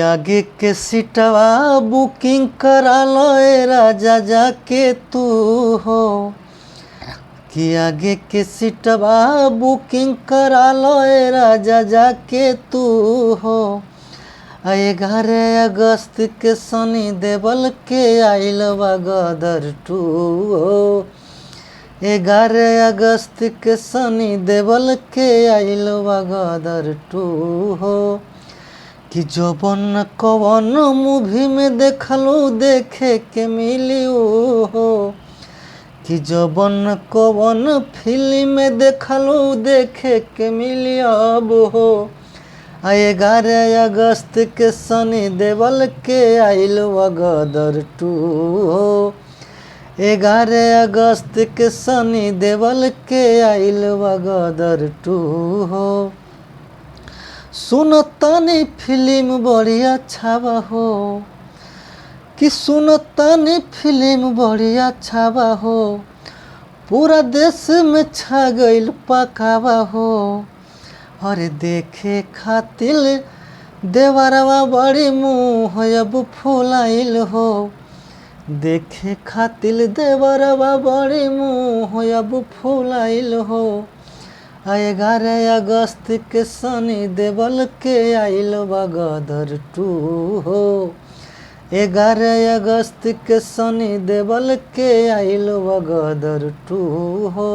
आगे के सीटवा बुकिंग करा लो ए राजा जाके तू हो कि आगे के सीटवा बुकिंग करा लो ए राजा जाके तू हो 11 अगस्त के सनी देवल के आइल बा गदर 2 हो 11 अगस्त के सनी देवल के आइल बा गदर 2 हो कि जौवन कवन मूवी में देखलू देखे के मिली हो कि जौवन कवन फिल्म में देखलू देखे के मिली अब हो 11 अगस्त के सनी देवल के आइल बा गदर 2 हो 11 अगस्त के सनी देवल के आइल बा गदर 2 हो सुनतानी फिल्म बड़ी अच्छा बा हो कि सुनतानी फिल्म बड़ी अच्छा बा हो पूरा देश में छा गइल पकावा हो अरे देखे खातिर देवरवा बड़ी मुँह अब फुलाइल हो देखे खातिर देवरवा बड़ी मुँह अब फुलाइल हो 11 अगस्त के सनी देवल के आइल बा गदर 2 हो 11 अगस्त के सनी देवल के आइल बा गदर 2 हो।